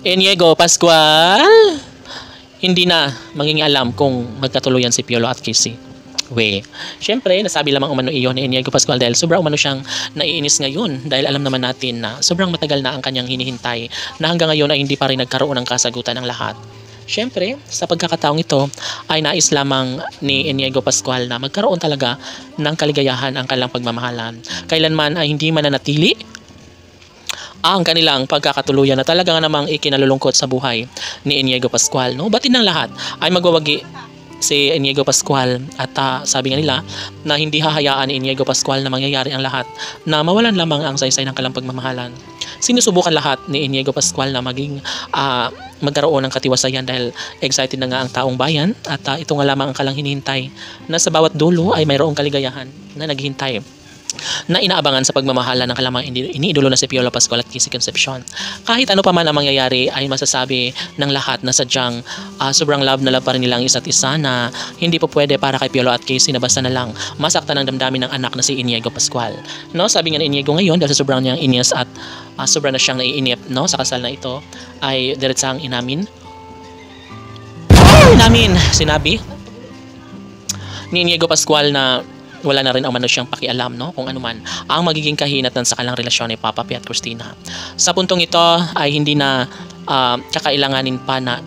Inigo Pascual, hindi na maging alam kung magkatuluyan si Piolo at Casey. Siyempre, nasabi lamang umano iyon ni Inigo Pascual dahil sobrang umano siyang naiinis ngayon dahil alam naman natin na sobrang matagal na ang kanyang hinihintay na hanggang ngayon ay hindi pa rin nagkaroon ng kasagutan ng lahat. Siyempre, sa pagkakataong ito ay nais lamang ni Inigo Pascual na magkaroon talaga ng kaligayahan ang kanilang pagmamahalan. Kailanman ay hindi mananatili ang kanilang pagkakatuluyan na talaga namang ikinalulungkot sa buhay ni Inigo Pascual. No? Batid ng lahat ay magwawagi si Inigo Pascual at sabi nga nila na hindi hahayaan ni Inigo Pascual na mangyayari ang lahat na mawalan lamang ang saysay ng kanilang pagmamahalan. Sinusubukan lahat ni Inigo Pascual na maging magkaroon ng katiwasayan dahil excited na nga ang taong bayan at ito nga lamang ang kalang hinihintay na sa bawat dulo ay mayroong kaligayahan na naghihintay na inaabangan sa pagmamahala ng kalamang iniidolo na si Piolo Pascual at Casey Concepcion. Kahit ano pa man ang mangyayari ay masasabi ng lahat na sadyang sobrang love na love pa rin nilang isa't isa na hindi po pwede para kay Piolo at Casey na basta na lang masaktan ang damdamin ng anak na si Inigo Pascual. No, sabi nga ni Inigo ngayon dahil sa sobrang niyang inis at sobrang na siyang naiinip no, sa kasal na ito ay diretsang sinabi ni Inigo Pascual na wala na rin ang mano siyang pakialam no kung ano man ang magiging kahinatnan sa kanilang relasyon ni Papa P at Christina. Sa puntong ito ay hindi na kakailanganin pa na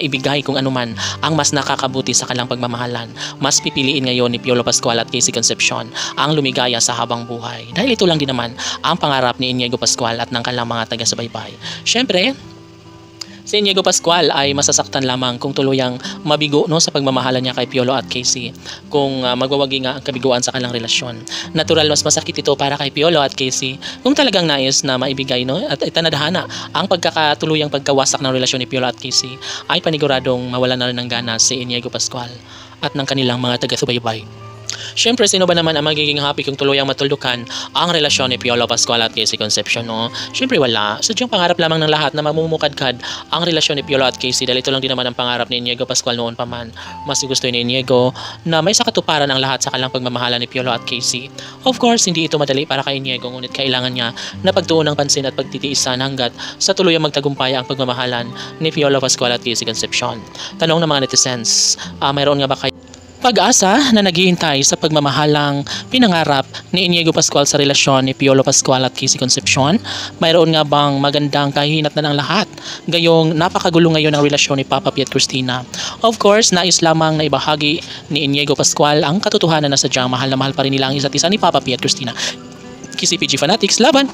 ibigay kung ano man ang mas nakakabuti sa kanilang pagmamahalan. Mas pipiliin ngayon ni Piolo Pascual at Casey Concepcion ang lumigaya sa habang buhay. Dahil ito lang din naman ang pangarap ni Inigo Pascual at ng kanilang mga taga-subaybay. Siyempre, si Inigo Pascual ay masasaktan lamang kung tuluyang mabigo no, sa pagmamahalan niya kay Piolo at Casey kung magwawagi nga ang kabiguan sa kanilang relasyon. Natural mas masakit ito para kay Piolo at Casey kung talagang nais na maibigay no, at itanadhana ang pagkakatuluyang pagkawasak ng relasyon ni Piolo at Casey ay paniguradong mawala na rin ng gana si Inigo Pascual at ng kanilang mga taga-subaybay. Siyempre, sino ba naman ang magiging happy kung tuluyang matuldukan ang relasyon ni Piolo Pascual at Casey Concepcion, no? Siyempre wala. Sadyang pangarap lamang ng lahat na mamumukadkad ang relasyon ni Piolo at Casey dahil ito lang din naman ang pangarap ni Inigo Pascual noon pa man. Mas gusto ni Inigo na may sakatuparan ang lahat sa kanilang pagmamahala ni Piolo at Casey. Of course, hindi ito madali para kay Inigo ngunit kailangan niya na pagtuon ng pansin at pagtitiisan hanggat sa tuluyang magtagumpay ang pagmamahalan ni Piolo Pascual at Casey Concepcion. Tanong ng mga netizens, mayroon nga ba kayo pag-asa na naghihintay sa pagmamahalang pinangarap ni Inigo Pascual sa relasyon ni Piolo Pascual at Casey Concepcion? Mayroon nga bang magandang kahinatnan ng lahat? Gayong napakagulo ngayon ang relasyon ni Papa P at Christina. Of course, nais lamang na ibahagi ni Inigo Pascual ang katotohanan na sadyang mahal na mahal pa rin nila ang isa't isa ni Papa P at Christina. KCPG Fanatics, laban!